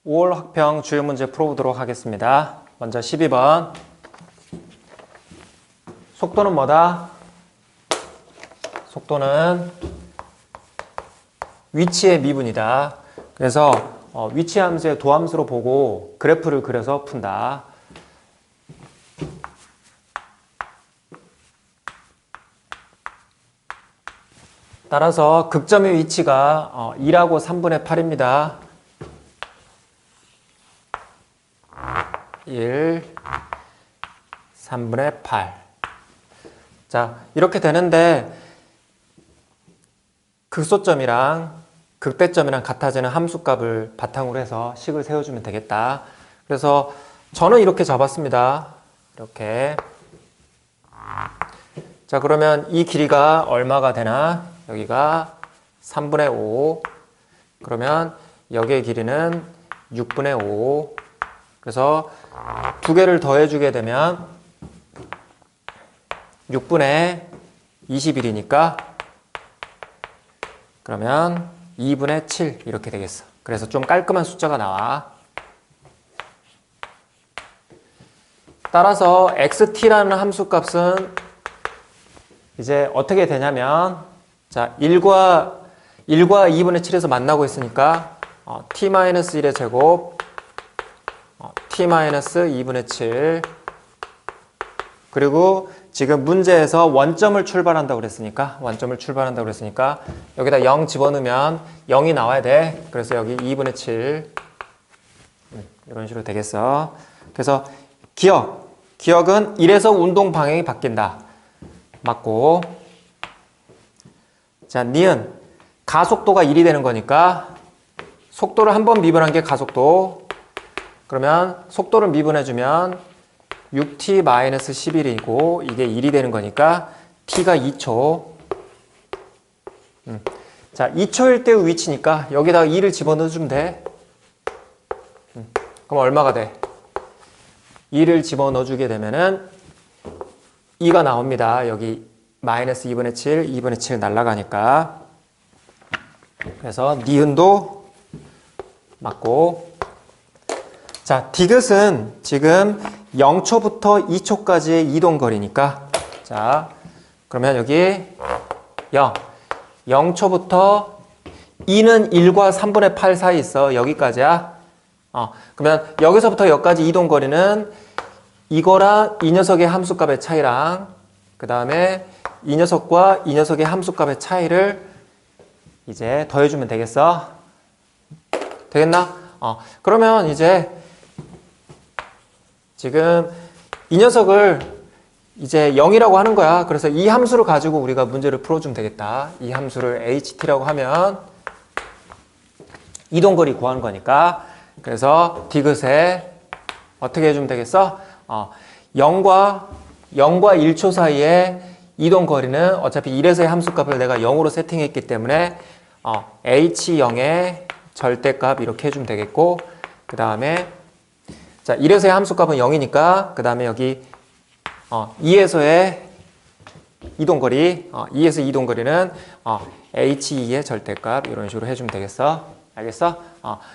5월 학평 주요 문제 풀어보도록 하겠습니다. 먼저 12번. 속도는 뭐다? 속도는 위치의 미분이다. 그래서 위치 함수의 도함수로 보고 그래프를 그려서 푼다. 따라서 극점의 위치가 1하고 3분의 8입니다. 1, 3분의 8. 자, 이렇게 되는데 극소점이랑 극대점이랑 같아지는 함수값을 바탕으로 해서 식을 세워주면 되겠다. 그래서 저는 이렇게 잡았습니다. 이렇게. 자, 그러면 이 길이가 얼마가 되나? 여기가 3분의 5. 그러면 여기의 길이는 6분의 5. 그래서 두 개를 더해주게 되면 6분의 21이니까 그러면 2분의 7 이렇게 되겠어. 그래서 좀 깔끔한 숫자가 나와. 따라서 xt라는 함수값은 이제 어떻게 되냐면 자 1과 2분의 7에서 만나고 있으니까 t-1의 제곱 t-2분의 7 그리고 지금 문제에서 원점을 출발한다고 그랬으니까 여기다 0 집어넣으면 0이 나와야 돼. 그래서 여기 2분의 7 이런 식으로 되겠어. 그래서 기억은 1에서 운동 방향이 바뀐다. 맞고. 자, 니은 가속도가 1이 되는 거니까 속도를 한 번 미분한 게 가속도. 그러면 속도를 미분해주면 6t-11이고 이게 1이 되는 거니까 t가 2초. 자, 2초일 때의 위치니까 여기다가 2를 집어넣어주면 돼. 그럼 얼마가 돼? 2를 집어넣어주게 되면은 2가 나옵니다. 여기 마이너스 2분의 7, 2분의 7 날라가니까. 그래서 니은도 맞고. 자, 디귿은 지금 0초부터 2초까지의 이동거리니까 자, 그러면 여기 0. 0초부터 2는 1과 3분의 8 사이 있어. 여기까지야. 그러면 여기서부터 여기까지 이동거리는 이거랑 이 녀석의 함수값의 차이랑 그 다음에 이 녀석과 이 녀석의 함수값의 차이를 이제 더해주면 되겠어? 되겠나? 그러면 이제 지금 이 녀석을 이제 0이라고 하는 거야. 그래서 이 함수를 가지고 우리가 문제를 풀어주면 되겠다. 이 함수를 HT라고 하면 이동거리 구하는 거니까. 그래서 디귿에 어떻게 해주면 되겠어? 0과 1초 사이에 이동거리는 어차피 1에서의 함수값을 내가 0으로 세팅했기 때문에 H0의 절대값 이렇게 해주면 되겠고 그 다음에 자 1에서의 함수값은 0이니까 그 다음에 여기 2에서의 이동거리 2에서 이동거리는 H2의 절대값 이런 식으로 해주면 되겠어. 알겠어?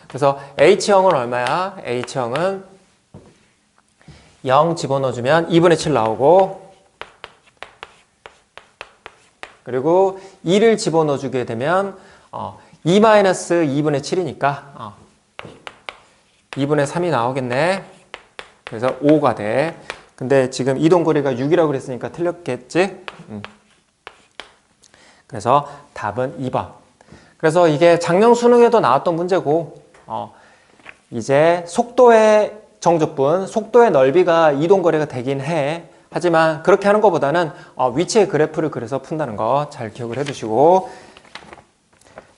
그래서 H0은 얼마야? H0은 0 집어넣어주면 2분의 7 나오고 그리고 2를 집어넣어주게 되면 2-2분의 7이니까 2분의 3이 나오겠네. 그래서 5가 돼. 근데 지금 이동거리가 6이라고 그랬으니까 틀렸겠지? 그래서 답은 2번. 그래서 이게 작년 수능에도 나왔던 문제고 이제 속도의 정적분, 속도의 넓이가 이동거리가 되긴 해. 하지만 그렇게 하는 것보다는 위치의 그래프를 그려서 푼다는 거 잘 기억을 해두시고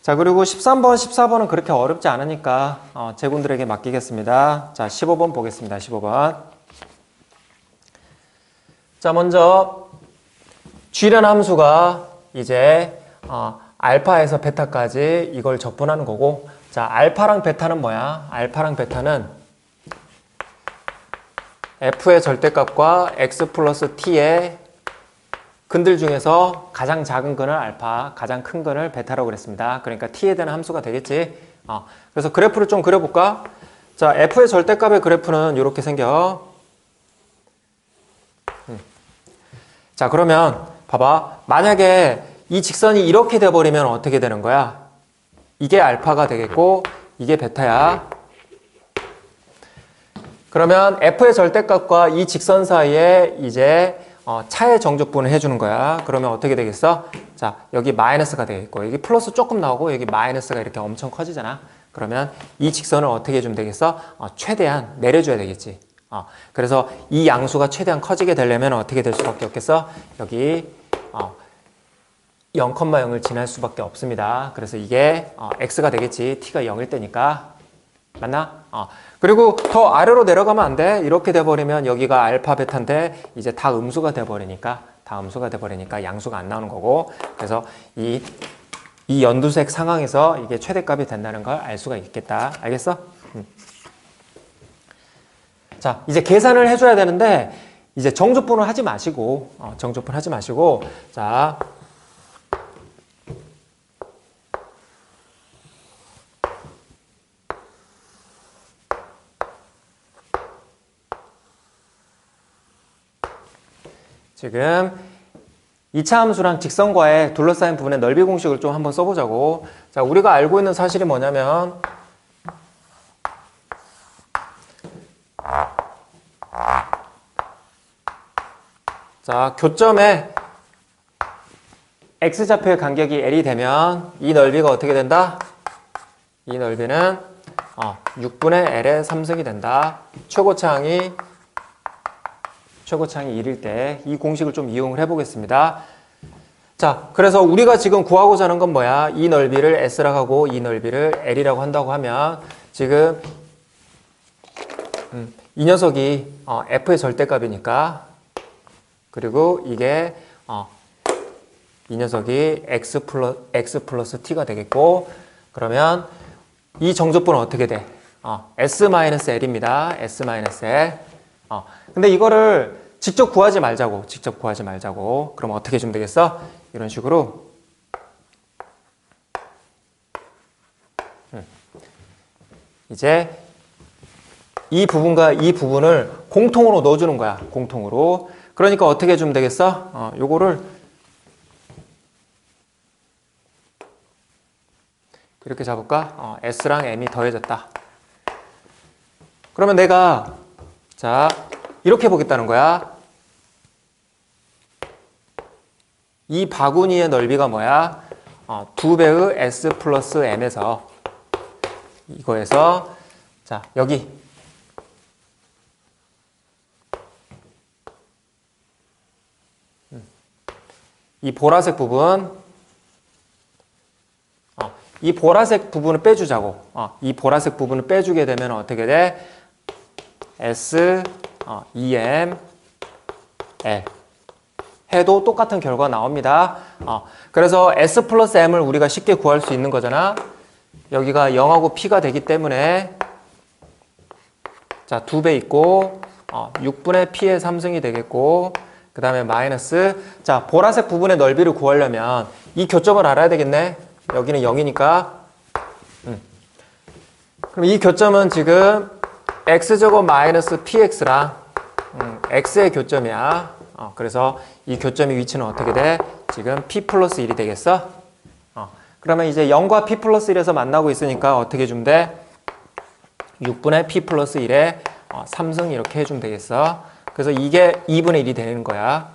자 그리고 13번, 14번은 그렇게 어렵지 않으니까 제군들에게 맡기겠습니다. 자 15번 보겠습니다. 15번 자 먼저 G라는 함수가 이제 알파에서 베타까지 이걸 적분하는 거고 자 알파랑 베타는 뭐야? 알파랑 베타는 F의 절대값과 X 플러스 T의 근들 중에서 가장 작은 근을 알파, 가장 큰 근을 베타라고 그랬습니다. 그러니까 T에 대한 함수가 되겠지. 그래서 그래프를 좀 그려볼까? 자, f의 절대값의 그래프는 이렇게 생겨. 자, 그러면 봐봐. 만약에 이 직선이 이렇게 돼버리면 어떻게 되는 거야? 이게 알파가 되겠고 이게 베타야. 그러면 f의 절대값과 이 직선 사이에 이제 차의 정적분을 해주는 거야. 그러면 어떻게 되겠어? 자, 여기 마이너스가 되겠고 여기 플러스 조금 나오고 여기 마이너스가 이렇게 엄청 커지잖아. 그러면 이 직선을 어떻게 해주면 되겠어? 최대한 내려줘야 되겠지. 그래서 이 양수가 최대한 커지게 되려면 어떻게 될 수밖에 없겠어? 여기 0,0을 지날 수밖에 없습니다. 그래서 이게 x가 되겠지. t가 0일 때니까. 맞나? 그리고 더 아래로 내려가면 안 돼. 이렇게 돼버리면 여기가 알파, 베타인데 이제 다 음수가 돼버리니까 양수가 안 나오는 거고. 그래서 이 연두색 상황에서 이게 최대값이 된다는 걸 알 수가 있겠다. 알겠어? 자, 이제 계산을 해줘야 되는데 이제 정적분을 하지 마시고 자, 지금 2차 함수랑 직선과의 둘러싸인 부분의 넓이 공식을 좀 한번 써보자고. 자, 우리가 알고 있는 사실이 뭐냐면 자, 교점에 x좌표의 간격이 l이 되면 이 넓이가 어떻게 된다? 이 넓이는 6분의 l의 3승이 된다. 최고차항이 1일 때 이 공식을 좀 이용을 해보겠습니다. 자, 그래서 우리가 지금 구하고자 하는 건 뭐야? 이 넓이를 s라고 하고 이 넓이를 l이라고 한다고 하면 지금 이 녀석이 f의 절대값이니까 그리고 이게 이 녀석이 x 플러스 t가 되겠고 그러면 이 정적분은 어떻게 돼? s-l입니다. s-l. 근데 이거를 직접 구하지 말자고. 그럼 어떻게 해주면 되겠어? 이런 식으로. 이제 이 부분과 이 부분을 공통으로 넣어주는 거야. 공통으로. 그러니까 어떻게 해주면 되겠어? 요거를 이렇게 잡을까? s랑 m이 더해졌다. 그러면 내가 자, 이렇게 보겠다는 거야. 이 바구니의 넓이가 뭐야? 2배의 s 플러스 m에서 이거에서 자, 여기 이 보라색 부분 이 보라색 부분을 빼주자고. 이 보라색 부분을 빼주게 되면 어떻게 돼? S, EM, L 해도 똑같은 결과가 나옵니다. 그래서 S 플러스 M을 우리가 쉽게 구할 수 있는 거잖아. 여기가 0하고 P가 되기 때문에 자, 2배 있고 6분의 P의 3승이 되겠고 그 다음에 마이너스 자, 보라색 부분의 넓이를 구하려면 이 교점을 알아야 되겠네. 여기는 0이니까 그럼 이 교점은 지금 x제곱 마이너스 px랑 x의 교점이야. 그래서 이 교점의 위치는 어떻게 돼? 지금 p 플러스 1이 되겠어? 그러면 이제 0과 p 플러스 1에서 만나고 있으니까 어떻게 해주면 돼? 6분의 p 플러스 1에 3승 이렇게 해주면 되겠어. 그래서 이게 2분의 1이 되는 거야.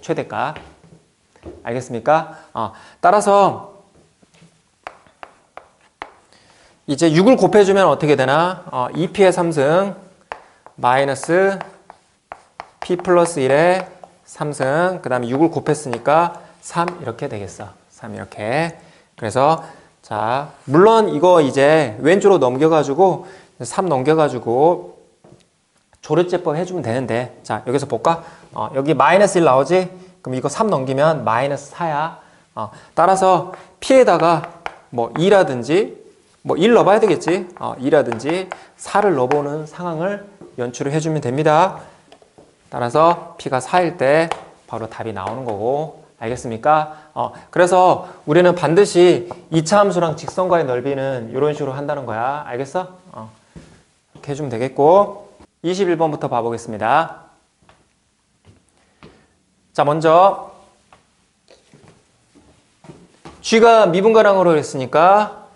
최대값. 알겠습니까? 따라서 이제 6을 곱해주면 어떻게 되나? 2p의 3승 마이너스 p 플러스 1의 3승 그 다음에 6을 곱했으니까 3 이렇게 되겠어. 3 이렇게. 그래서 자 물론 이거 이제 왼쪽으로 넘겨가지고 3 넘겨가지고 조르제법 해주면 되는데 자 여기서 볼까? 여기 마이너스 1 나오지? 그럼 이거 3 넘기면 마이너스 4야. 따라서 p에다가 뭐 2라든지 뭐 1 넣어봐야 되겠지. 2라든지 4를 넣어보는 상황을 연출을 해주면 됩니다. 따라서 P가 4일 때 바로 답이 나오는 거고 알겠습니까? 그래서 우리는 반드시 2차 함수랑 직선과의 넓이는 이런 식으로 한다는 거야. 알겠어? 이렇게 해주면 되겠고 21번부터 봐보겠습니다. 자, 먼저 G가 미분가량으로 했으니까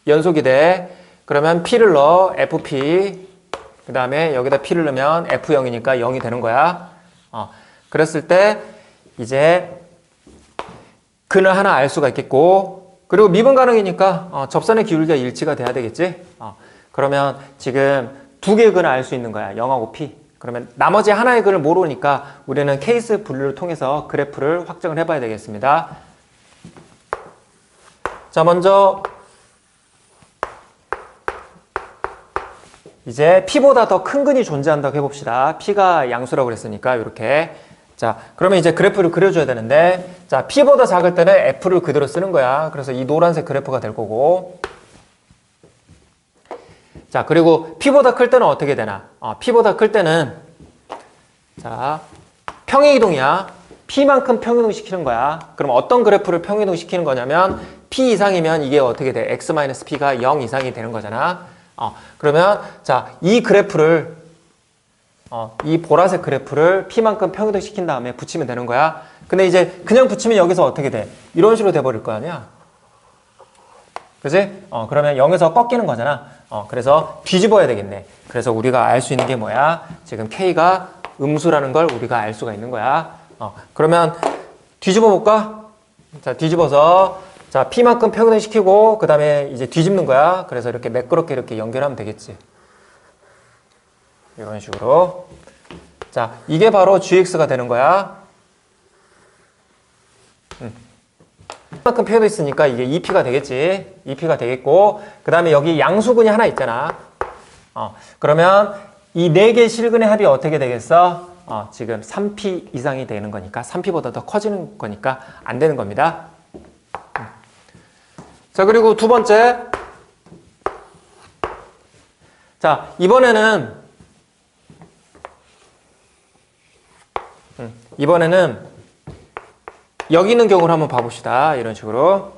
연속이 돼. 그러면 P를 넣어. FP. 그 다음에 여기다 P를 넣으면 F0이니까 0이 되는 거야. 그랬을 때 이제 근을 하나 알 수가 있겠고, 그리고 미분가능이니까 접선의 기울기가 일치가 돼야 되겠지. 그러면 지금 두 개의 근을 알 수 있는 거야. 0하고 P. 그러면 나머지 하나의 근을 모르니까 우리는 케이스 분류를 통해서 그래프를 확정을 해봐야 되겠습니다. 자, 먼저 이제 P보다 더 큰 근이 존재한다고 해봅시다. P가 양수라고 그랬으니까 이렇게. 자, 그러면 이제 그래프를 그려줘야 되는데, 자, P보다 작을 때는 F를 그대로 쓰는 거야. 그래서 이 노란색 그래프가 될 거고, 자, 그리고 P보다 클 때는 어떻게 되나? P보다 클 때는, 자, 평행이동이야. P만큼 평행이동 시키는 거야. 그럼 어떤 그래프를 평행이동 시키는 거냐면, P 이상이면 이게 어떻게 돼? X-P가 0 이상이 되는 거잖아. 그러면, 자, 이 그래프를, 이 보라색 그래프를 P만큼 평행이동 시킨 다음에 붙이면 되는 거야. 근데 이제 그냥 붙이면 여기서 어떻게 돼? 이런 식으로 돼버릴 거 아니야? 그지? 그러면 0에서 꺾이는 거잖아. 그래서 뒤집어야 되겠네. 그래서 우리가 알 수 있는 게 뭐야? 지금 K가 음수라는 걸 우리가 알 수가 있는 거야. 그러면 뒤집어 볼까? 자, 뒤집어서 자, P만큼 평행시키고 그 다음에 이제 뒤집는 거야. 그래서 이렇게 매끄럽게 이렇게 연결하면 되겠지. 이런 식으로. 자, 이게 바로 GX가 되는 거야. P만큼 표현되어 있으니까 이게 2P가 되겠지. 2P가 되겠고, 그 다음에 여기 양수근이 하나 있잖아. 그러면 이 4개의 실근의 합이 어떻게 되겠어? 지금 3P 이상이 되는 거니까, 3P보다 더 커지는 거니까 안 되는 겁니다. 자, 그리고 두 번째. 자, 이번에는 여기 있는 경우를 한번 봐봅시다. 이런 식으로.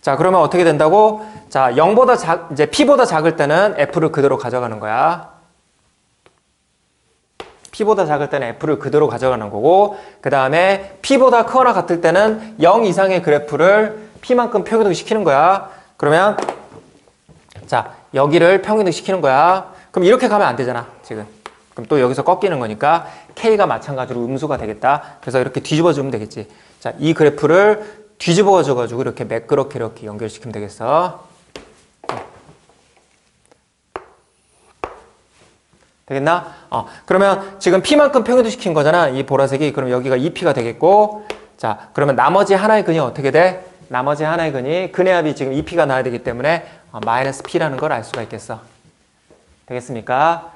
자, 그러면 어떻게 된다고? 자, 0보다 이제 P보다 작을 때는 F를 그대로 가져가는 거야. P보다 작을 때는 F를 그대로 가져가는 거고, 그 다음에 P보다 크거나 같을 때는 0 이상의 그래프를 P만큼 평행이동 시키는 거야. 그러면, 자, 여기를 평행이동 시키는 거야. 그럼 이렇게 가면 안 되잖아, 지금. 그럼 또 여기서 꺾이는 거니까 K가 마찬가지로 음수가 되겠다. 그래서 이렇게 뒤집어 주면 되겠지. 자, 이 그래프를 뒤집어 줘가지고 이렇게 매끄럽게 이렇게 연결시키면 되겠어. 되겠나? 그러면 지금 P만큼 평행이동 시킨 거잖아. 이 보라색이. 그럼 여기가 2P가 되겠고, 자, 그러면 나머지 하나의 근이 어떻게 돼? 나머지 하나의 근이 근의 합이 지금 2P가 나와야 되기 때문에 마이너스 P라는 걸 알 수가 있겠어. 되겠습니까?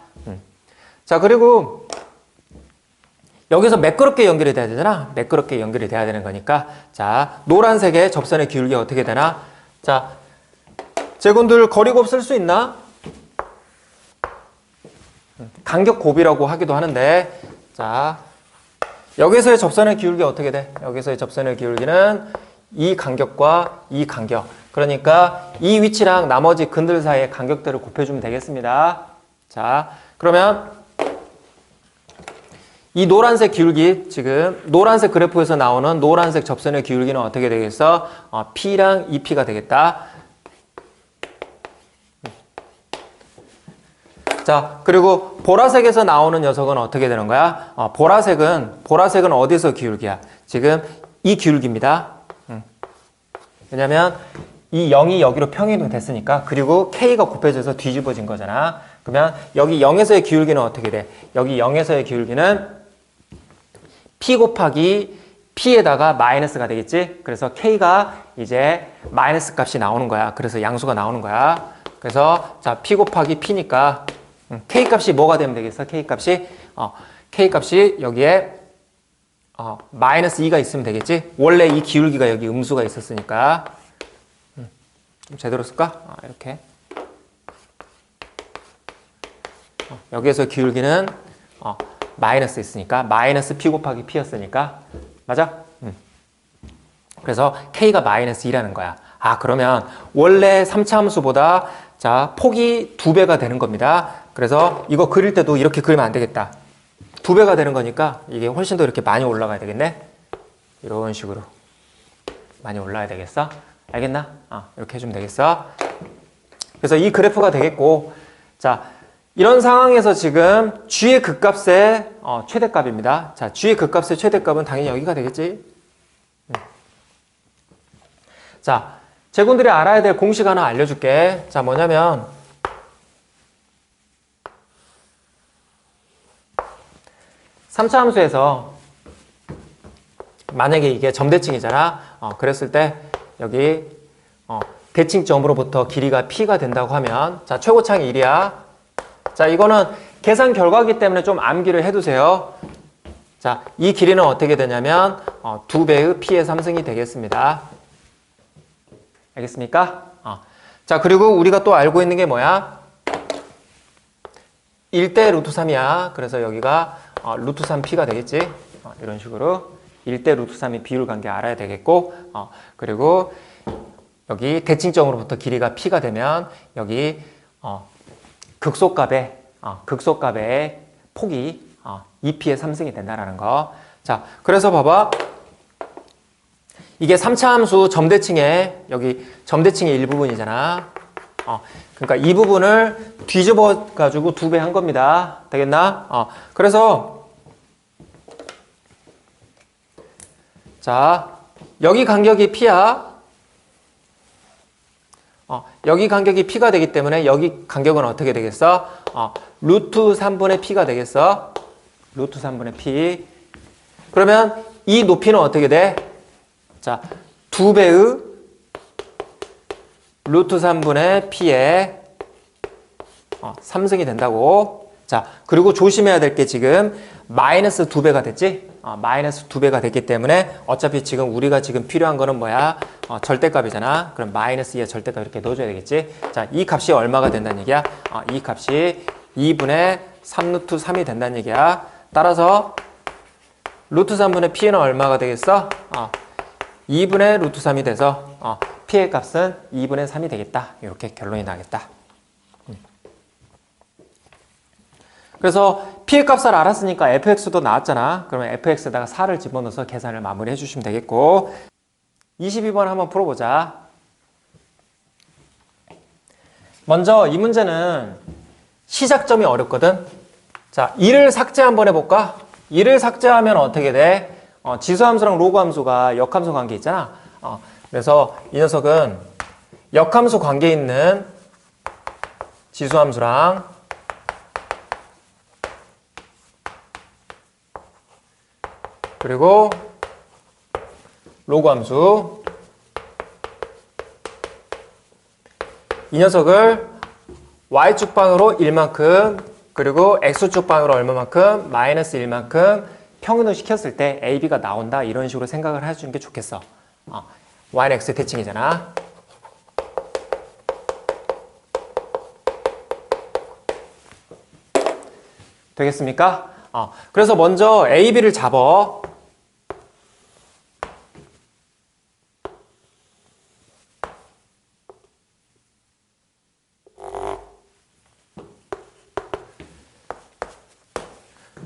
자, 그리고 여기서 매끄럽게 연결이 돼야 되잖아. 매끄럽게 연결이 돼야 되는 거니까. 자, 노란색의 접선의 기울기가 어떻게 되나? 자, 제곱들 거리곱 쓸 수 있나? 간격곱이라고 하기도 하는데, 자, 여기서의 접선의 기울기가 어떻게 돼? 여기서의 접선의 기울기는 이 간격과 이 간격. 그러니까 이 위치랑 나머지 근들 사이의 간격들을 곱해주면 되겠습니다. 자, 그러면 이 노란색 기울기, 지금 노란색 그래프에서 나오는 노란색 접선의 기울기는 어떻게 되겠어? P랑 2P가 되겠다. 자, 그리고 보라색에서 나오는 녀석은 어떻게 되는 거야? 보라색은 어디서 기울기야? 지금 이 기울기입니다. 왜냐면 이 0이 여기로 평행이 됐으니까. 그리고 K가 곱해져서 뒤집어진 거잖아. 그러면 여기 0에서의 기울기는 어떻게 돼? 여기 0에서의 기울기는 P 곱하기 P에다가 마이너스가 되겠지? 그래서 K가 이제 마이너스 값이 나오는 거야. 그래서 양수가 나오는 거야. 그래서 자, P 곱하기 P니까 K 값이 뭐가 되면 되겠어? K 값이 여기에 마이너스 2가 있으면 되겠지? 원래 이 기울기가 여기 음수가 있었으니까. 좀 제대로 쓸까? 이렇게. 여기에서 기울기는 마이너스 있으니까 마이너스 P 곱하기 P였으니까 맞아? 그래서 K가 마이너스 2라는 거야. 그러면 원래 3차 함수보다 자, 폭이 2배가 되는 겁니다. 그래서 이거 그릴 때도 이렇게 그리면 안 되겠다. 2배가 되는 거니까 이게 훨씬 더 이렇게 많이 올라가야 되겠네. 이런 식으로 많이 올라야 되겠어? 알겠나? 이렇게 해주면 되겠어. 그래서 이 그래프가 되겠고, 자, 이런 상황에서 지금 g의 극값의 최대값입니다. 자, g의 극값의 최대값은 당연히 여기가 되겠지. 자, 제군들이 알아야 될 공식 하나 알려줄게. 자, 뭐냐면 3차 함수에서 만약에 이게 점대칭이잖아. 그랬을 때 여기 대칭점으로부터 길이가 p가 된다고 하면 자, 최고창이 1이야. 자, 이거는 계산 결과이기 때문에 좀 암기를 해두세요. 자, 이 길이는 어떻게 되냐면 2배의 p의 3승이 되겠습니다. 알겠습니까? 자, 그리고 우리가 또 알고 있는 게 뭐야? 1대 루트 3이야. 그래서 여기가 루트 3p가 되겠지. 이런 식으로 1대 루트 3이 비율 관계 알아야 되겠고, 그리고 여기 대칭점으로부터 길이가 p가 되면 여기 극소값의 폭이 2p의 3승이 된다라는 거. 자, 그래서 봐봐. 이게 3차 함수 점대칭의 여기 점대칭의 일부분이잖아. 그러니까 이 부분을 뒤집어 가지고 2배 한 겁니다. 되겠나? 그래서 자, 여기 간격이 p야. 여기 간격이 p가 되기 때문에 여기 간격은 어떻게 되겠어? 루트 3분의 p가 되겠어. 루트 3분의 p. 그러면 이 높이는 어떻게 돼? 자, 2배의 루트 3분의 p의 3승이 된다고. 자, 그리고 조심해야 될 게 지금 마이너스 2배가 됐지? 마이너스 2배가 됐기 때문에 어차피 지금 우리가 지금 필요한 거는 뭐야? 절대값이잖아. 그럼 마이너스 2의 절대값 이렇게 넣어줘야 되겠지? 자, 이 값이 얼마가 된다는 얘기야? 이 값이 2분의 3루트 3이 된다는 얘기야. 따라서 루트 3분의 p는 얼마가 되겠어? 2분의 루트 3이 돼서 p의 값은 2분의 3이 되겠다. 이렇게 결론이 나겠다. 그래서 p의 값을 알았으니까 fx도 나왔잖아. 그러면 fx에다가 4를 집어넣어서 계산을 마무리해 주시면 되겠고, 22번 한번 풀어보자. 먼저 이 문제는 시작점이 어렵거든. 자, 2를 삭제 한번 해볼까? 2를 삭제하면 어떻게 돼? 지수함수랑 로그함수가 역함수 관계 있잖아. 그래서 이 녀석은 역함수 관계에 있는 지수함수랑 그리고 로그함수, 이 녀석을 y축방으로 1만큼 그리고 x축방으로 얼마만큼 마이너스 1만큼 평균을 시켰을 때 AB가 나온다. 이런 식으로 생각을 해주는 게 좋겠어. y는 x의 대칭이잖아. 되겠습니까? 그래서 먼저 AB를 잡어.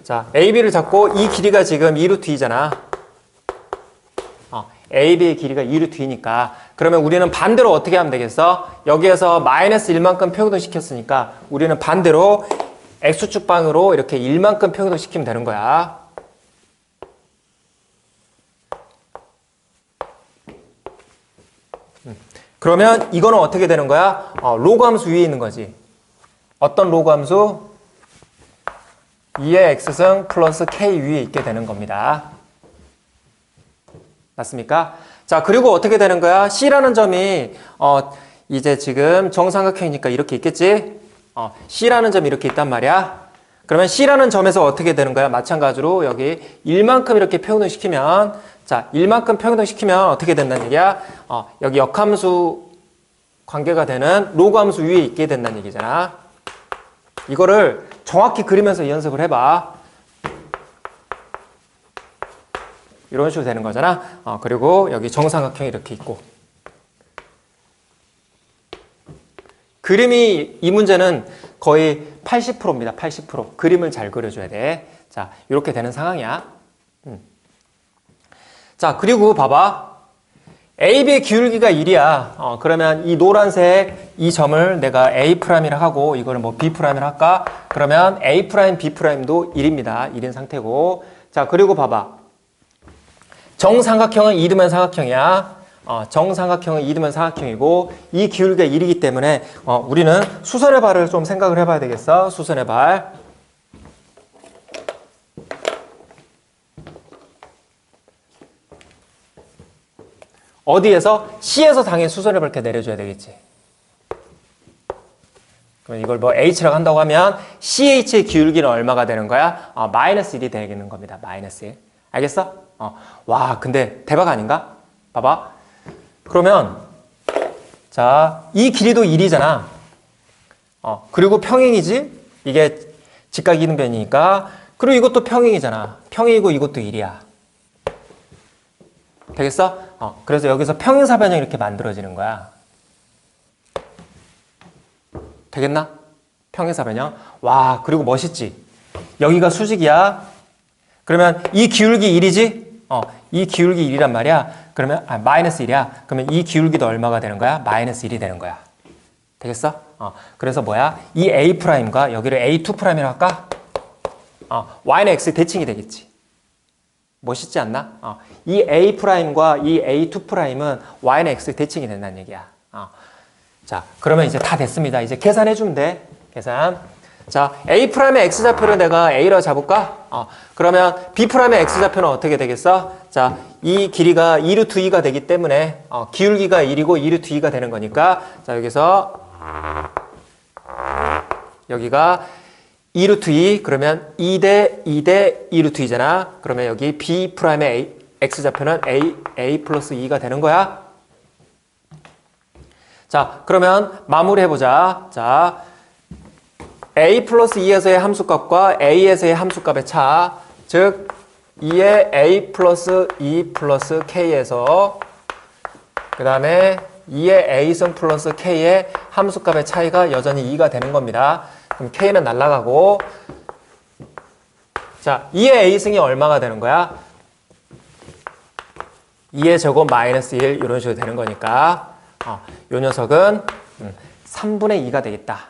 자, AB를 잡고 이 길이가 지금 2루트 2잖아. AB의 길이가 2루트 2니까 그러면 우리는 반대로 어떻게 하면 되겠어? 여기에서 마이너스 1만큼 평균을 시켰으니까 우리는 반대로 X축방으로 이렇게 1만큼 평균을 시키면 되는 거야. 그러면 이거는 어떻게 되는 거야? 로그 함수 위에 있는 거지. 어떤 로그 함수? 2의 x승 플러스 k 위에 있게 되는 겁니다. 맞습니까? 자, 그리고 어떻게 되는 거야? C라는 점이 이제 지금 정삼각형이니까 이렇게 있겠지? C라는 점이 이렇게 있단 말이야. 그러면 C라는 점에서 어떻게 되는 거야? 마찬가지로 여기 1만큼 이렇게 표현을 시키면, 자, 1만큼 표현을 시키면 어떻게 된다는 얘기야? 여기 역함수 관계가 되는 로그 함수 위에 있게 된다는 얘기잖아. 이거를 정확히 그리면서 연습을 해봐. 이런 식으로 되는 거잖아. 그리고 여기 정삼각형이 이렇게 있고. 그림이 이 문제는 거의 80%입니다. 80%. 그림을 잘 그려줘야 돼. 자, 이렇게 되는 상황이야. 자, 그리고 봐봐. AB의 기울기가 1이야. 그러면 이 노란색 이 점을 내가 A'이라 하고 이거를 뭐 B'이라 할까? 그러면 A', B'도 1입니다. 1인 상태고. 자, 그리고 봐봐. 정삼각형은 이두면 삼각형이야. 정삼각형은 이두면 삼각형이고 이 기울기가 1이기 때문에 우리는 수선의 발을 좀 생각을 해봐야 되겠어. 수선의 발. 어디에서? C에서 당연히 수선의 발 이렇게 내려줘야 되겠지. 그럼 이걸 뭐 H라고 한다고 하면 CH의 기울기는 얼마가 되는 거야? 마이너스 1이 되는 겁니다. 마이너스 1. 알겠어? 와, 근데 대박 아닌가? 봐봐. 그러면 자, 이 길이도 1이잖아. 그리고 평행이지? 이게 직각 이등변이니까. 그리고 이것도 평행이잖아. 평행이고 이것도 1이야. 되겠어? 그래서 여기서 평행사변형이 이렇게 만들어지는 거야. 되겠나? 평행사변형. 와, 그리고 멋있지? 여기가 수직이야. 그러면 이 기울기 1이지? 이 기울기 1이란 말이야. 그러면 마이너스 1이야. 그러면 이 기울기도 얼마가 되는 거야? 마이너스 1이 되는 거야. 되겠어? 그래서 뭐야? 이 A'과 여기를 A2'이라고 할까? Y는 X 대칭이 되겠지. 멋있지 않나? 이 A'과 이 A2'은 Y는 X 대칭이 된다는 얘기야. 자, 그러면 이제 다 됐습니다. 이제 계산해주면 돼. 계산. 자, A'의 X좌표를 내가 A라고 잡을까? 그러면 B'의 X좌표는 어떻게 되겠어? 자, 이 길이가 2루트 2가 되기 때문에 기울기가 1이고 2루트 2가 되는 거니까 자, 여기서 여기가 2루트 2 그러면 2대 2대 2루트 2잖아. 그러면 여기 B'의 X좌표는 A 플러스 2가 되는 거야. 자, 그러면 마무리해보자. 자, A 플러스 2에서의 함수값과 A에서의 함수값의 차, 즉 2의 A 플러스 2 플러스 K에서 그 다음에 2의 A승 플러스 K의 함수값의 차이가 여전히 2가 되는 겁니다. 그럼 K는 날아가고 자, 2의 A승이 얼마가 되는 거야? 2의 제곱 마이너스 1 이런 식으로 되는 거니까 요 녀석은 3분의 2가 되겠다.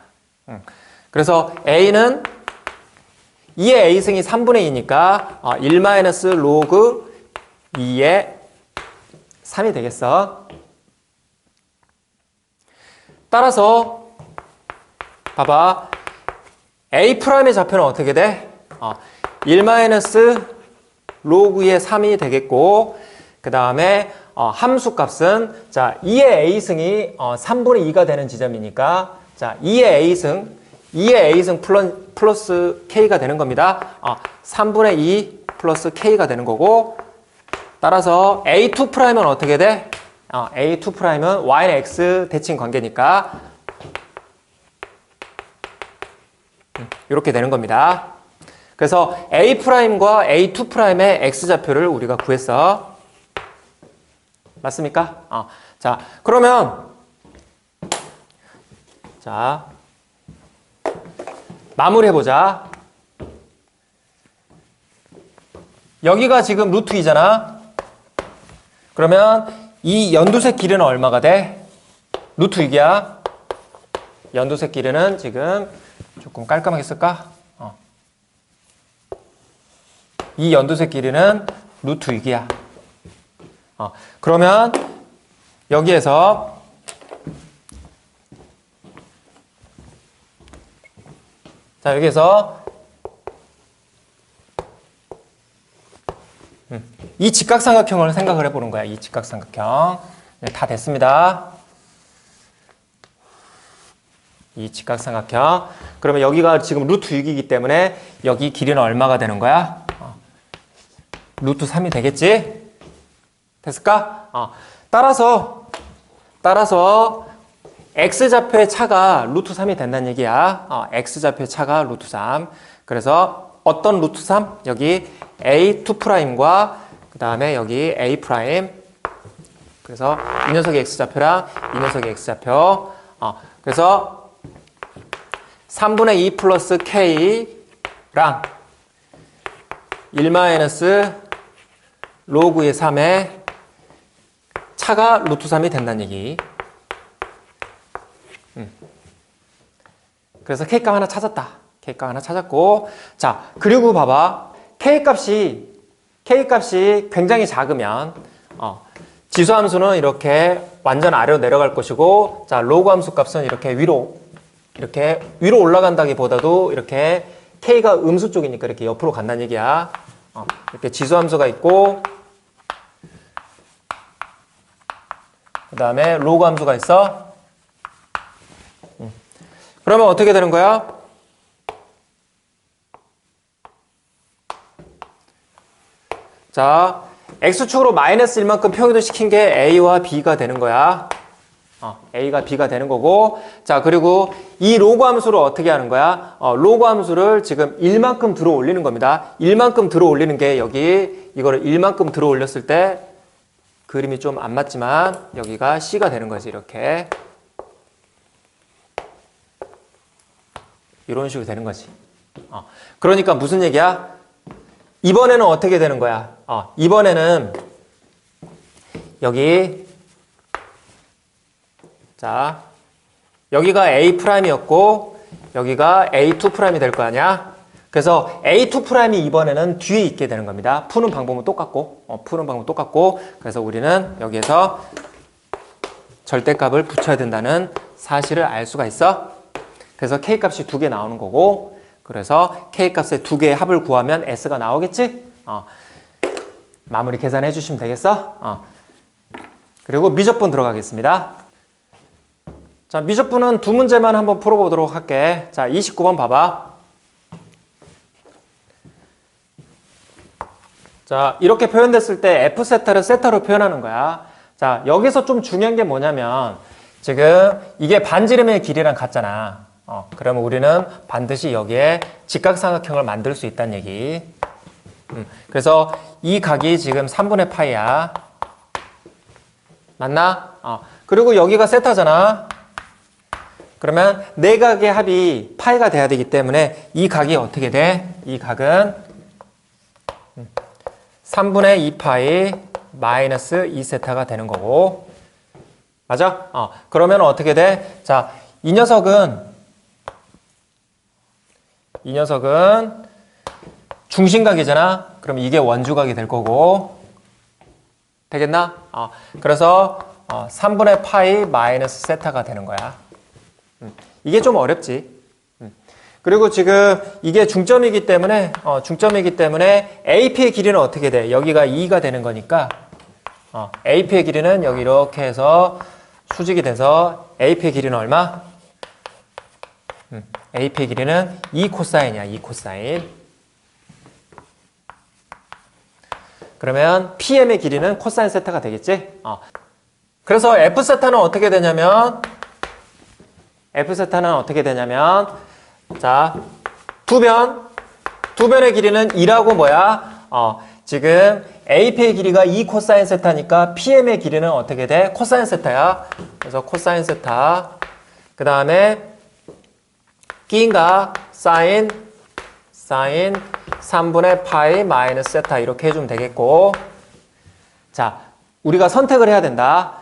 그래서 A는 2의 A승이 3분의 2니까 1 마이너스 로그 2의 3이 되겠어. 따라서 봐봐. A'의 좌표는 어떻게 돼? 1 마이너스 로그 2의 3이 되겠고 그 다음에 함수값은 자 2의 A승이 3분의 2가 되는 지점이니까 자 2의 A승 플러스 K가 되는 겁니다. 3분의 2 플러스 K가 되는 거고 따라서 A2'은 어떻게 돼? A2'은 Y는 X 대칭 관계니까 이렇게 되는 겁니다. 그래서 A'과 A2'의 X좌표를 우리가 구했어. 맞습니까? 자, 그러면 자 마무리해보자. 여기가 지금 루트 2잖아. 그러면 이 연두색 길이는 얼마가 돼? 루트 6이야. 연두색 길이는 지금 조금 깔끔하게 쓸까? 이 연두색 길이는 루트 6이야. 그러면 여기에서 자, 여기에서 이 직각삼각형을 생각을 해보는 거야. 이 직각삼각형. 네, 다 됐습니다. 이 직각삼각형. 그러면 여기가 지금 루트 6이기 때문에 여기 길이는 얼마가 되는 거야? 루트 3이 되겠지? 됐을까? 따라서 X좌표의 차가 루트 3이 된다는 얘기야. X좌표의 차가 루트 3. 그래서 어떤 루트 3? 여기 A2'과 그 다음에 여기 A'. 그래서 이 녀석의 X좌표랑 이 녀석의 X좌표. 그래서 3분의 2 플러스 K랑 1 마이너스 로그의 3의 차가 루트 3이 된다는 얘기. 그래서 K값 하나 찾았다. K값 하나 찾았고, 자, 그리고 봐봐. K값이 굉장히 작으면, 지수함수는 이렇게 완전 아래로 내려갈 것이고, 자, 로그 함수 값은 이렇게 위로 올라간다기보다도 이렇게 K가 음수 쪽이니까 이렇게 옆으로 간다는 얘기야. 이렇게 지수함수가 있고, 그 다음에 로그 함수가 있어. 그러면 어떻게 되는 거야? 자, X축으로 마이너스 1만큼 평이도 시킨 게 A와 B가 되는 거야. A가 B가 되는 거고. 자, 그리고 이 로그 함수를 어떻게 하는 거야? 로그 함수를 지금 1만큼 들어 올리는 겁니다. 1만큼 들어 올리는 게 여기 이거를 1만큼 들어 올렸을 때 그림이 좀 안 맞지만 여기가 C가 되는 거지. 이렇게. 이런 식으로 되는 거지. 그러니까 무슨 얘기야? 이번에는 어떻게 되는 거야? 이번에는 여기 자, 여기가 A'이었고 여기가 A2'이 될 거 아니야? 그래서 A2'이 이번에는 뒤에 있게 되는 겁니다. 푸는 방법은 똑같고 그래서 우리는 여기에서 절대값을 붙여야 된다는 사실을 알 수가 있어. 그래서 K값이 2개 나오는 거고, 그래서 K값의 2개의 합을 구하면 S가 나오겠지? 마무리 계산해 주시면 되겠어? 그리고 미적분 들어가겠습니다. 자, 미적분은 두 문제만 한번 풀어보도록 할게. 자, 29번 봐봐. 자, 이렇게 표현됐을 때 F세타를 세타로 표현하는 거야. 자, 여기서 좀 중요한 게 뭐냐면, 지금 이게 반지름의 길이랑 같잖아. 그러면 우리는 반드시 여기에 직각삼각형을 만들 수 있다는 얘기. 그래서 이 각이 지금 3분의 파이야. 맞나? 그리고 여기가 세타잖아. 그러면 네 각의 합이 파이가 돼야 되기 때문에 이 각이 어떻게 돼? 이 각은 3분의 2파이 마이너스 2세타가 되는 거고. 맞아? 그러면 어떻게 돼? 자, 이 녀석은 중심각이잖아. 그럼 이게 원주각이 될 거고. 되겠나? 그래서 3분의 파이 마이너스 세타가 되는 거야. 이게 좀 어렵지. 그리고 지금 이게 중점이기 때문에 AP의 길이는 어떻게 돼? 여기가 2가 되는 거니까 AP의 길이는 여기 이렇게 해서 수직이 돼서 AP의 길이는 얼마? AP의 길이는 2 코사인이야. 2 코사인. 그러면 PM의 길이는 코사인 세타가 되겠지? 그래서 F세타는 어떻게 되냐면 자, 두 변의 길이는 2라고 뭐야? 지금 AP의 길이가 2 코사인 세타니까 PM의 길이는 어떻게 돼? 코사인 세타야. 그래서 코사인 세타. 그 다음에 끼인각 사인 3분의 파이 마이너스 세타 이렇게 해주면 되겠고. 자, 우리가 선택을 해야 된다.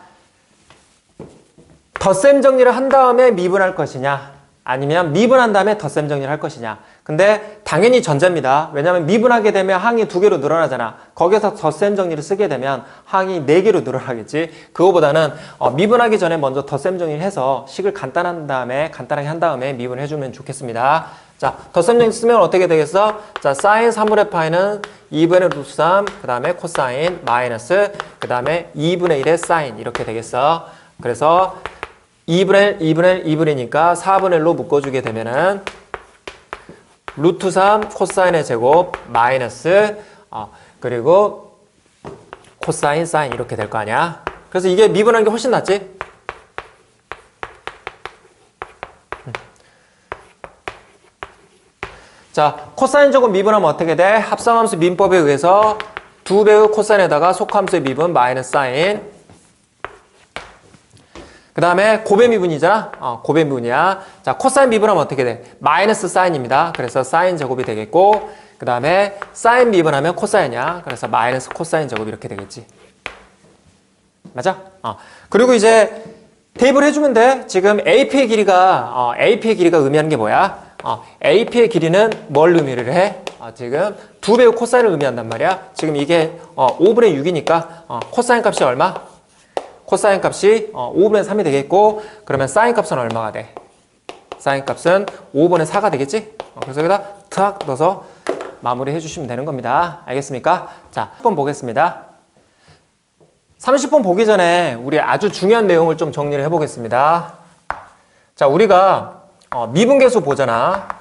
덧셈 정리를 한 다음에 미분할 것이냐, 아니면 미분한 다음에 덧셈 정리를 할 것이냐. 근데 당연히 전자입니다. 왜냐하면 미분하게 되면 항이 2개로 늘어나잖아. 거기서 덧셈 정리를 쓰게 되면 항이 4개로 늘어나겠지. 그거보다는 미분하기 전에 먼저 덧셈 정리를 해서 식을 간단하게 한 다음에 미분을 해주면 좋겠습니다. 자, 덧셈 정리 쓰면 어떻게 되겠어? 자, 사인 3분의 파이는 2분의 루트 3, 그 다음에 코사인 마이너스, 그 다음에 2분의 1의 사인 이렇게 되겠어. 그래서 2분이니까 4분의 1로 묶어주게 되면은 루트 3 코사인의 제곱 마이너스 그리고 코사인 사인 이렇게 될 거 아니야. 그래서 이게 미분한 게 훨씬 낫지. 자, 코사인 제곱 미분하면 어떻게 돼? 합성함수 민법에 의해서 2배의 코사인에다가 속함수의 미분 마이너스 사인. 그 그 다음에 곱의 미분이잖아. 곱의 미분이야. 자, 코사인 미분하면 어떻게 돼? 마이너스 사인입니다. 그래서 사인 제곱이 되겠고, 그 다음에 사인 미분하면 코사인이야. 그래서 마이너스 코사인 제곱 이렇게 되겠지. 맞아? 그리고 이제 대입을 해주면 돼. 지금 AP의 길이가 의미하는 게 뭐야? AP의 길이는 뭘 의미를 해? 지금 2배의 코사인을 의미한단 말이야. 지금 이게 5분의 6이니까 코사인 값이 얼마? 코사인 값이 5분의 3이 되겠고, 그러면 사인 값은 얼마가 돼? 사인 값은 5분의 4가 되겠지? 그래서 여기다 탁 넣어서 마무리 해주시면 되는 겁니다. 알겠습니까? 자, 10번 보겠습니다. 30번 보기 전에 우리 아주 중요한 내용을 좀 정리를 해보겠습니다. 자, 우리가 미분계수 보잖아.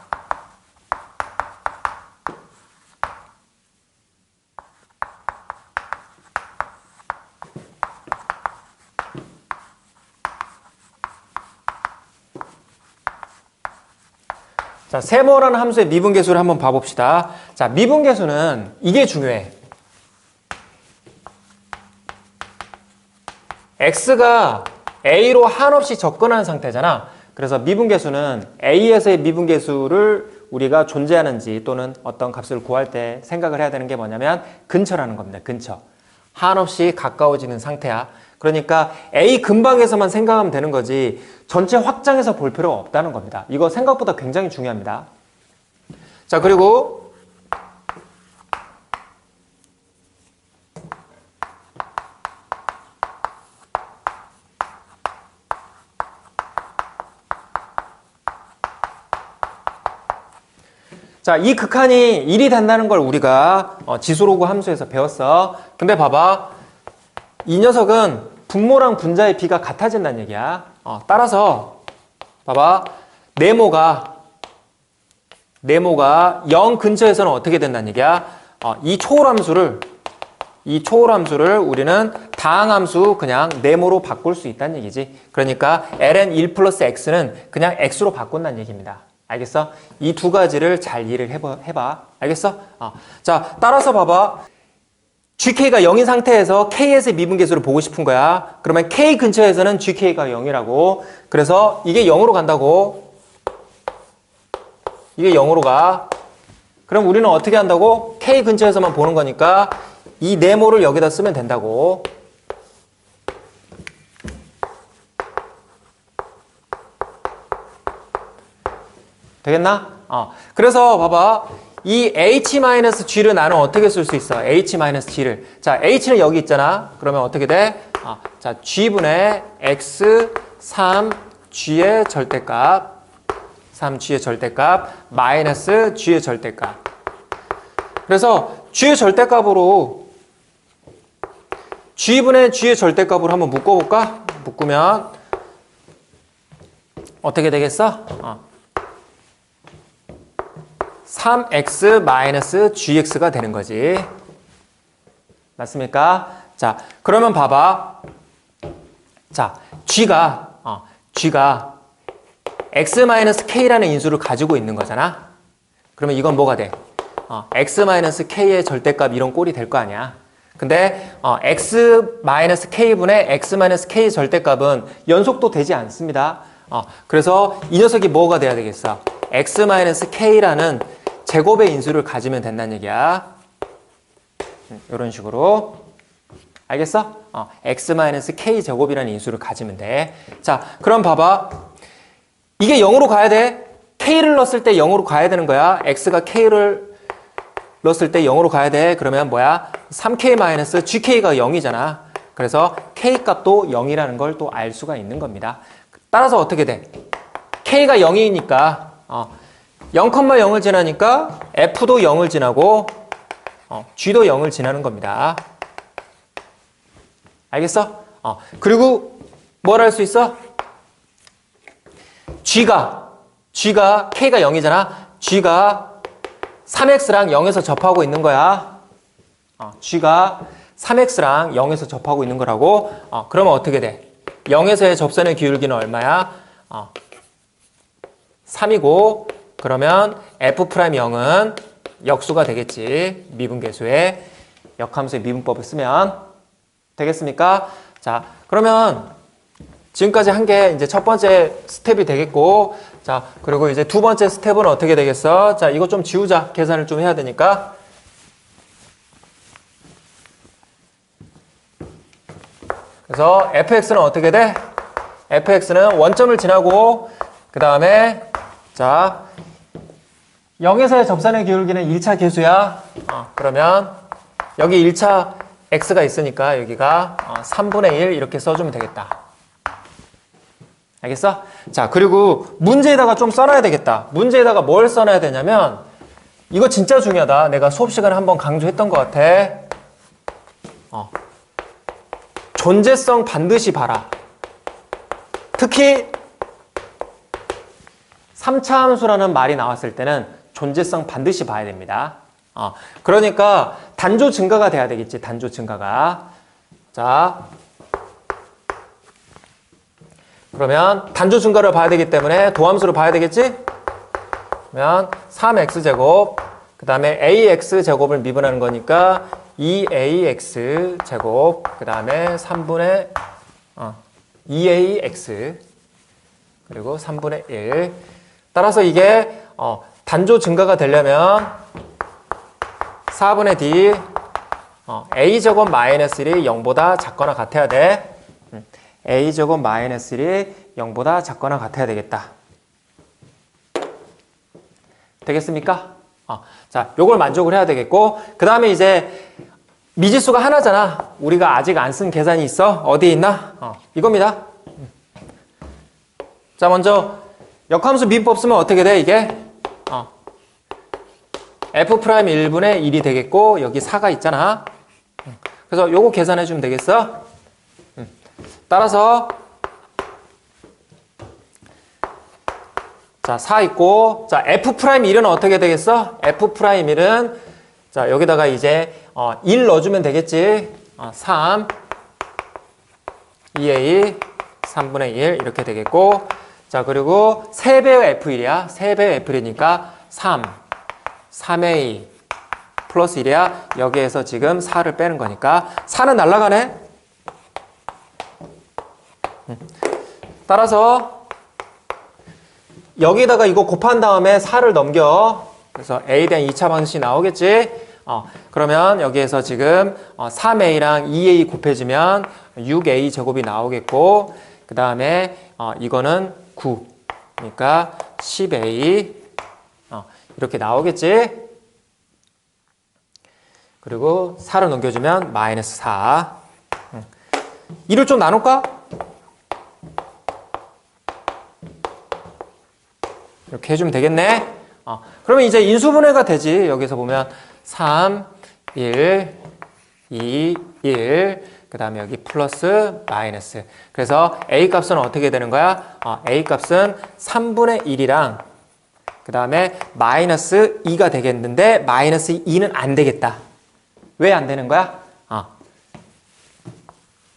자, 세모라는 함수의 미분계수를 한번 봐봅시다. 자, 미분계수는 이게 중요해. x가 a로 한없이 접근하는 상태잖아. 그래서 미분계수는 a에서의 미분계수를 우리가 존재하는지 또는 어떤 값을 구할 때 생각을 해야 되는 게 뭐냐면 근처라는 겁니다. 근처. 한없이 가까워지는 상태야. 그러니까 a 근방에서만 생각하면 되는 거지 전체 확장해서 볼 필요가 없다는 겁니다. 이거 생각보다 굉장히 중요합니다. 자, 그리고 자, 이 극한이 1이 된다는 걸 우리가 지수로그 함수에서 배웠어. 근데 봐봐. 이 녀석은 분모랑 분자의 비가 같아진다는 얘기야. 따라서 봐봐. 네모가 0 근처에서는 어떻게 된다는 얘기야? 이 초월함수를 우리는 다항함수 그냥 네모로 바꿀 수 있다는 얘기지. 그러니까 ln 1 플러스 x는 그냥 x로 바꾼다는 얘기입니다. 알겠어? 이 두 가지를 잘 이해를 해봐. 알겠어? 자, 따라서 봐봐. GK가 0인 상태에서 K에서의 미분계수를 보고 싶은 거야. 그러면 K 근처에서는 GK가 0이라고. 그래서 이게 0으로 간다고. 이게 0으로 가. 그럼 우리는 어떻게 한다고? K 근처에서만 보는 거니까 이 네모를 여기다 쓰면 된다고. 되겠나? 그래서 봐봐. 이 h-g를 나는 어떻게 쓸 수 있어? h-g를. 자, h는 여기 있잖아. 그러면 어떻게 돼? 자, g분의 x 3g의 절대값. 3g의 절대값 마이너스 g의 절대값. 그래서 g의 절대값으로 g분의 g의 절대값으로 한번 묶어볼까? 묶으면 어떻게 되겠어? 3x-gx가 되는 거지. 맞습니까? 자, 그러면 봐봐. 자, g가 x-k라는 인수를 가지고 있는 거잖아. 그러면 이건 뭐가 돼? x-k의 절대값 이런 꼴이 될 거 아니야. 근데 x-k분의 x-k의 절대값은 연속도 되지 않습니다. 그래서 이 녀석이 뭐가 돼야 되겠어? x-k라는 제곱의 인수를 가지면 된다는 얘기야. 이런 식으로. 알겠어? x-k 제곱이라는 인수를 가지면 돼. 자, 그럼 봐봐. 이게 0으로 가야 돼. k를 넣었을 때 0으로 가야 되는 거야. x가 k를 넣었을 때 0으로 가야 돼. 그러면 뭐야? 3k-gk가 0이잖아. 그래서 k 값도 0이라는 걸 또 알 수가 있는 겁니다. 따라서 어떻게 돼? k가 0이니까 0,0을 지나니까 f도 0을 지나고 g도 0을 지나는 겁니다. 알겠어? 그리고 뭘 할 수 있어? g가 k가 0이잖아. g가 3x랑 0에서 접하고 있는 거야. g가 3x랑 0에서 접하고 있는 거라고. 그러면 어떻게 돼? 0에서의 접선의 기울기는 얼마야? 3이고 그러면 f'0은 역수가 되겠지. 미분계수의 역함수의 미분법을 쓰면 되겠습니까? 자, 그러면 지금까지 한 게 이제 첫 번째 스텝이 되겠고, 자, 그리고 이제 두 번째 스텝은 어떻게 되겠어? 자, 이거 좀 지우자. 계산을 좀 해야 되니까. 그래서 fx는 어떻게 돼? fx는 원점을 지나고, 그 다음에, 자, 0에서의 접선의 기울기는 1차 계수야. 그러면, 여기 1차 x가 있으니까 여기가 3분의 1 이렇게 써주면 되겠다. 알겠어? 자, 그리고 문제에다가 좀 써놔야 되겠다. 문제에다가 뭘 써놔야 되냐면, 이거 진짜 중요하다. 내가 수업 시간에 한번 강조했던 것 같아. 존재성 반드시 봐라. 특히 3차 함수라는 말이 나왔을 때는 존재성 반드시 봐야 됩니다. 그러니까 단조 증가가 돼야 되겠지. 단조 증가가. 자, 그러면 단조 증가를 봐야 되기 때문에 도함수를 봐야 되겠지? 그러면 3x제곱 그 다음에 ax제곱을 미분하는 거니까 2ax 제곱 그 다음에 3분의 2ax 그리고 3분의 1 따라서 이게 단조 증가가 되려면 4분의 d a제곱 마이너스 1이 0보다 작거나 같아야 돼. a제곱 마이너스 1이 0보다 작거나 같아야 되겠다. 되겠습니까? 자, 요걸 만족을 해야 되겠고, 그 다음에 이제 미지수가 하나잖아. 우리가 아직 안 쓴 계산이 있어. 어디에 있나? 이겁니다. 자, 먼저 역함수 미분법 쓰면 어떻게 돼, 이게? f'1분의 1이 되겠고, 여기 4가 있잖아. 그래서 요거 계산해 주면 되겠어. 따라서 자, 4 있고, 자, f'1은 어떻게 되겠어? f'1은 자, 여기다가 이제 1 넣어주면 되겠지. 3 2a 3분의 1 이렇게 되겠고, 자, 그리고 3배의 f1이야. 3배의 f1이니까 3a 플러스 1이야. 여기에서 지금 4를 빼는 거니까 4는 날아가네. 따라서 여기다가 이거 곱한 다음에 4를 넘겨. 그래서 a에 대한 2차 방정식이 나오겠지. 그러면 여기에서 지금 3a랑 2a 곱해지면 6a 제곱이 나오겠고, 그 다음에 이거는 9. 그러니까 10a 이렇게 나오겠지. 그리고 4를 넘겨주면 마이너스 4. 2를 좀 나눌까? 이렇게 해주면 되겠네. 그러면 이제 인수분해가 되지. 여기서 보면 3, 1, 2, 1, 그 다음에 여기 플러스, 마이너스. 그래서 A 값은 어떻게 되는 거야? A 값은 3분의 1이랑 그 다음에 마이너스 2가 되겠는데 마이너스 2는 안 되겠다. 왜 안 되는 거야?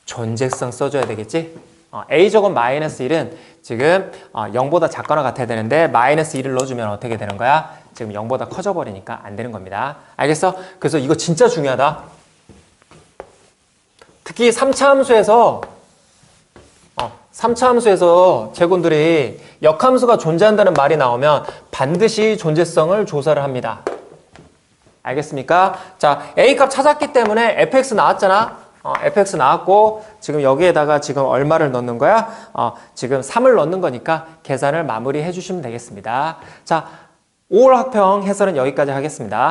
존재성 써줘야 되겠지? A제곱 마이너스 1은 지금 0보다 작거나 같아야 되는데 마이너스 1을 넣어주면 어떻게 되는 거야? 지금 0보다 커져 버리니까 안 되는 겁니다. 알겠어? 그래서 이거 진짜 중요하다. 특히 3차 함수에서 3차 함수에서 제곱들이 역함수가 존재한다는 말이 나오면 반드시 존재성을 조사를 합니다. 알겠습니까? 자, A값 찾았기 때문에 fx 나왔잖아. fx 나왔고 지금 여기에다가 지금 얼마를 넣는 거야? 지금 3을 넣는 거니까 계산을 마무리해 주시면 되겠습니다. 자, 5월 학평 해설은 여기까지 하겠습니다.